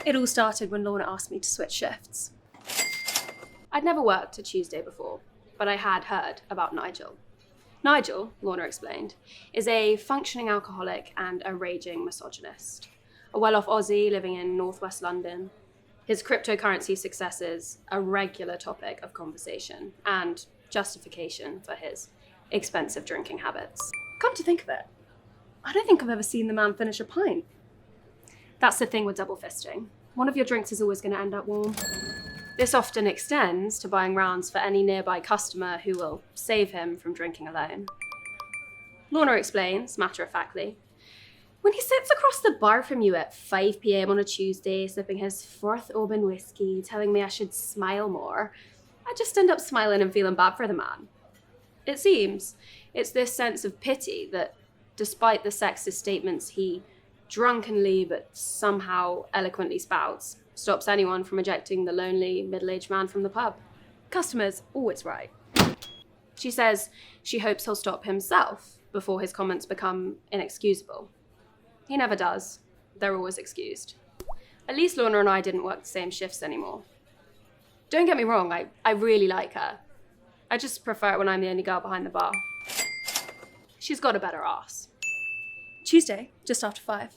It all started when Lorna asked me to switch shifts. I'd never worked a Tuesday before, but I had heard about Nigel. Nigel, Lorna explained, is a functioning alcoholic and a raging misogynist. A well-off Aussie living in northwest London. His cryptocurrency successes a regular topic of conversation and justification for his expensive drinking habits. Come to think of it, I don't think I've ever seen the man finish a pint. That's the thing with double fisting. One of your drinks is always going to end up warm. This often extends to buying rounds for any nearby customer who will save him from drinking alone. Lorna explains, matter-of-factly, when he sits across the bar from you at 5 p.m. on a Tuesday, sipping his 4th Auburn whiskey, telling me I should smile more, I just end up smiling and feeling bad for the man. It seems it's this sense of pity that, despite the sexist statements he drunkenly but somehow eloquently spouts, stops anyone from ejecting the lonely middle-aged man from the pub. Customer's always right. She says she hopes he'll stop himself before his comments become inexcusable. He never does. They're always excused. At least Lorna and I didn't work the same shifts anymore. Don't get me wrong, I really like her. I just prefer it when I'm the only girl behind the bar. She's got a better ass. Tuesday, just after 5.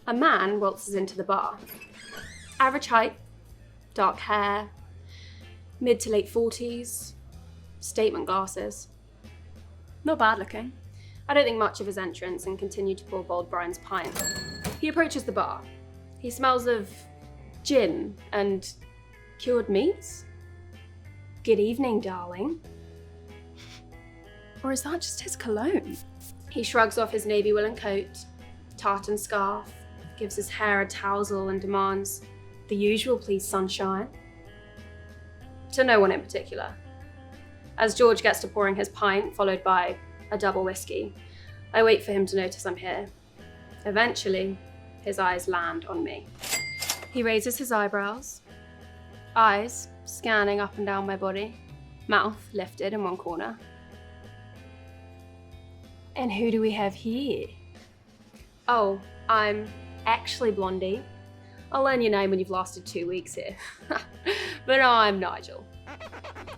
A man waltzes into the bar. Average height, dark hair, mid to late 40s, statement glasses. Not bad looking. I don't think much of his entrance and continued to pour Bold Brian's pint. He approaches the bar. He smells of gin and cured meats. Good evening, darling. Or is that just his cologne? He shrugs off his navy woolen coat, tartan scarf, gives his hair a tousle and demands, "The usual, please, sunshine." To no one in particular. As George gets to pouring his pint, followed by a double whiskey, I wait for him to notice I'm here. Eventually, his eyes land on me. He raises his eyebrows, eyes scanning up and down my body, mouth lifted in one corner. "And who do we have here?" "Oh, I'm actually Blondie. I'll learn your name when you've lasted 2 weeks here." "But I'm Nigel."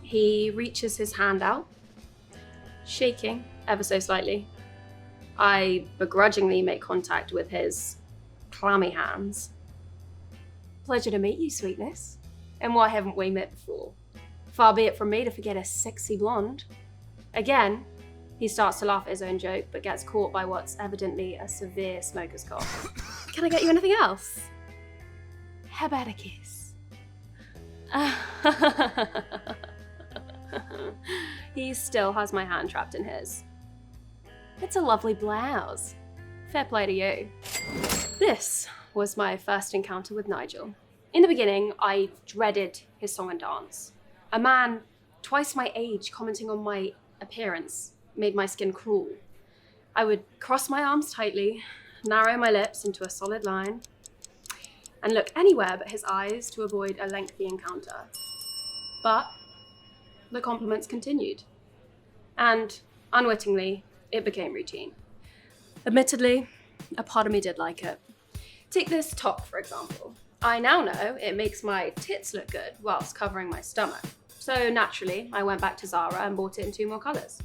He reaches his hand out, shaking ever so slightly. I begrudgingly make contact with his clammy hands. "Pleasure to meet you, sweetness. And why haven't we met before? Far be it from me to forget a sexy blonde." Again, he starts to laugh at his own joke, but gets caught by what's evidently a severe smoker's cough. "Can I get you anything else?" "How about a kiss?" He still has my hand trapped in his. "It's a lovely blouse. Fair play to you." This was my first encounter with Nigel. In the beginning, I dreaded his song and dance. A man twice my age commenting on my appearance made my skin crawl. I would cross my arms tightly, narrow my lips into a solid line, and look anywhere but his eyes to avoid a lengthy encounter. But the compliments continued, and unwittingly, it became routine. Admittedly, a part of me did like it. Take this top, for example. I now know it makes my tits look good whilst covering my stomach. So naturally, I went back to Zara and bought it in 2 more colours.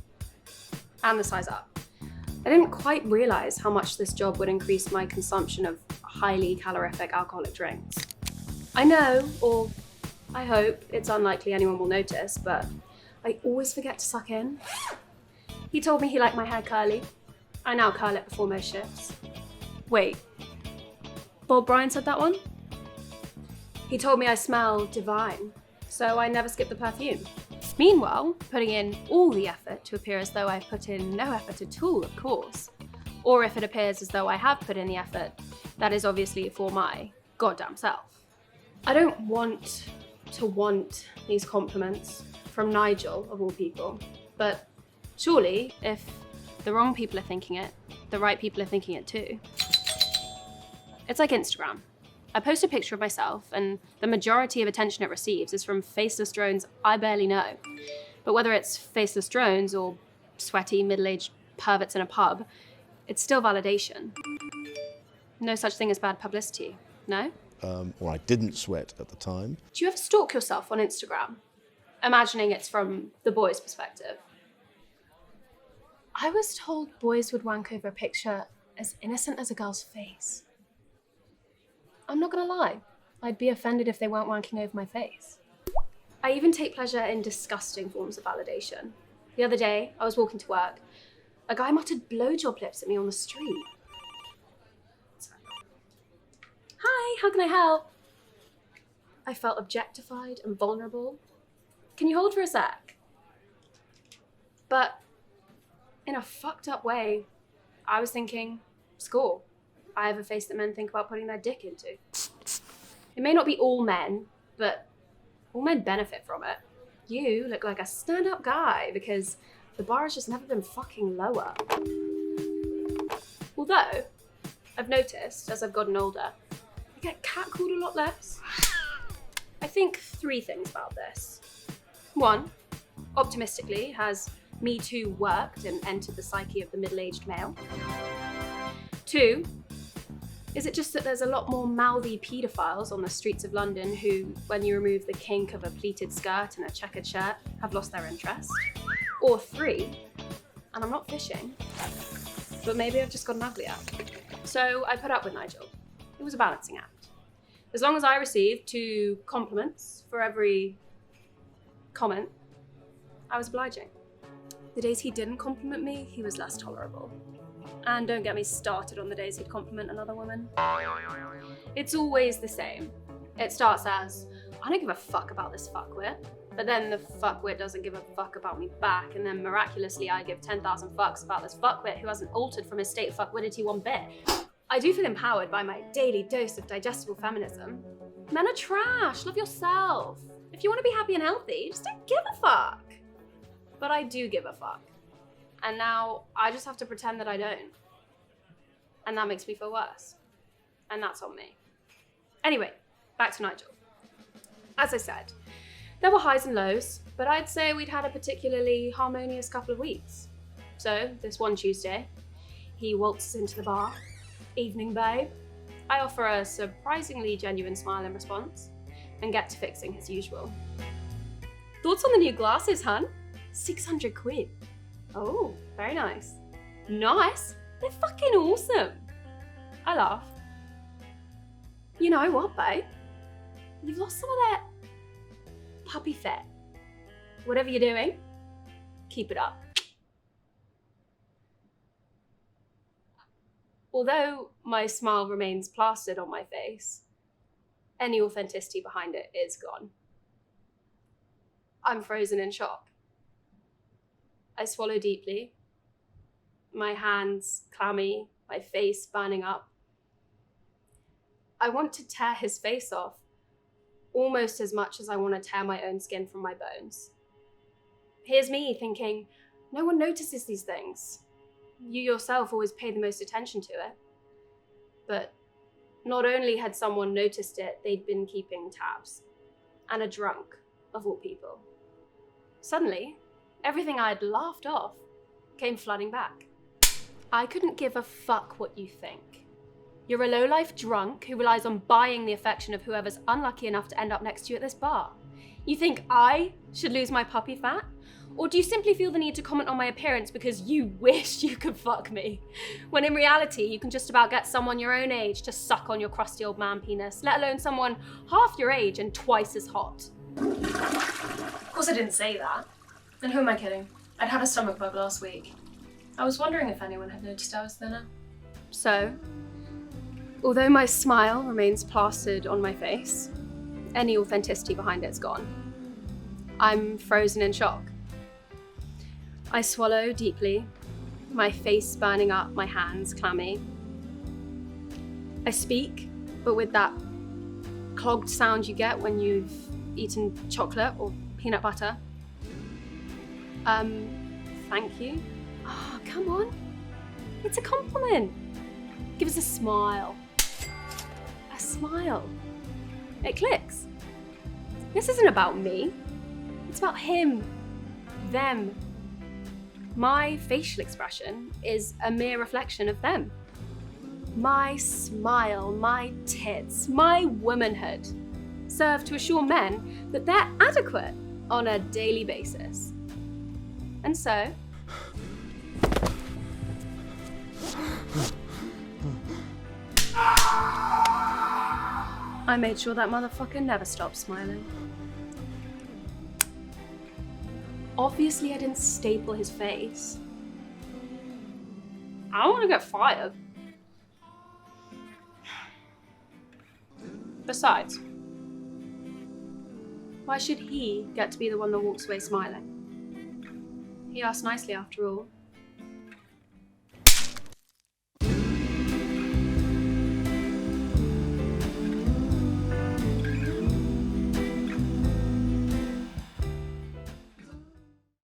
And the size up. I didn't quite realise how much this job would increase my consumption of highly calorific alcoholic drinks. I know, or I hope it's unlikely anyone will notice, but I always forget to suck in. He told me he liked my hair curly. I now curl it before most shifts. Wait, Bob Bryan said that one? He told me I smell divine, so I never skip the perfume. Meanwhile, putting in all the effort to appear as though I've put in no effort at all, of course. Or if it appears as though I have put in the effort, that is obviously for my goddamn self. I don't want to want these compliments from Nigel, of all people, but surely, if the wrong people are thinking it, the right people are thinking it too. It's like Instagram. I post a picture of myself, and the majority of attention it receives is from faceless drones I barely know. But whether it's faceless drones or sweaty, middle-aged perverts in a pub, it's still validation. No such thing as bad publicity, no? or I didn't sweat at the time. Do you ever stalk yourself on Instagram, imagining it's from the boy's perspective? I was told boys would wank over a picture as innocent as a girl's face. I'm not gonna lie, I'd be offended if they weren't wanking over my face. I even take pleasure in disgusting forms of validation. The other day, I was walking to work. A guy muttered blowjob lips at me on the street. Hi, how can I help? I felt objectified and vulnerable. Can you hold for a sec? But in a fucked up way, I was thinking, score. I have a face that men think about putting their dick into. It may not be all men, but all men benefit from it. You look like a stand-up guy because the bar has just never been fucking lower. Although, I've noticed as I've gotten older, I get catcalled a lot less. I think 3 things about this. 1, optimistically, has Me Too worked and entered the psyche of the middle-aged male? 2, is it just that there's a lot more mouthy paedophiles on the streets of London who, when you remove the kink of a pleated skirt and a checkered shirt, have lost their interest? Or 3, and I'm not fishing, but maybe I've just gotten uglier. So I put up with Nigel. It was a balancing act. As long as I received 2 compliments for every comment, I was obliging. The days he didn't compliment me, he was less tolerable. And don't get me started on the days he'd compliment another woman. It's always the same. It starts as, I don't give a fuck about this fuckwit, but then the fuckwit doesn't give a fuck about me back, and then miraculously I give 10,000 fucks about this fuckwit who hasn't altered from his state of fuckwitity one bit. I do feel empowered by my daily dose of digestible feminism. Men are trash, love yourself. If you want to be happy and healthy, just don't give a fuck. But I do give a fuck. And now I just have to pretend that I don't. And that makes me feel worse. And that's on me. Anyway, back to Nigel. As I said, there were highs and lows, but I'd say we'd had a particularly harmonious couple of weeks. So this one Tuesday, he waltzes into the bar. Evening, babe. I offer a surprisingly genuine smile in response and get to fixing his usual. Thoughts on the new glasses, hun? 600 quid. Oh, very nice. Nice? They're fucking awesome. I laugh. You know what, babe? You've lost some of that puppy fat. Whatever you're doing, keep it up. Although my smile remains plastered on my face, any authenticity behind it is gone. I'm frozen in shock. I swallow deeply, my hands clammy, my face burning up. I want to tear his face off, almost as much as I want to tear my own skin from my bones. Here's me thinking, no one notices these things. You yourself always pay the most attention to it. But not only had someone noticed it, they'd been keeping tabs. And a drunk, of all people. Suddenly, everything I'd laughed off came flooding back. I couldn't give a fuck what you think. You're a low-life drunk who relies on buying the affection of whoever's unlucky enough to end up next to you at this bar. You think I should lose my puppy fat? Or do you simply feel the need to comment on my appearance because you wish you could fuck me? When in reality, you can just about get someone your own age to suck on your crusty old man penis, let alone someone half your age and twice as hot. Of course I didn't say that. And who am I kidding? I'd had a stomach bug last week. I was wondering if anyone had noticed I was thinner. So, although my smile remains plastered on my face, any authenticity behind it's gone. I'm frozen in shock. I swallow deeply, my face burning up, my hands clammy. I speak, but with that clogged sound you get when you've eaten chocolate or peanut butter. Thank you. Oh, come on. It's a compliment. Give us a smile. A smile. It clicks. This isn't about me. It's about him, them. My facial expression is a mere reflection of them. My smile, my tits, my womanhood serve to assure men that they're adequate on a daily basis. And so, I made sure that motherfucker never stopped smiling. Obviously, I didn't staple his face. I don't want to get fired. Besides, why should he get to be the one that walks away smiling? He asked nicely after all.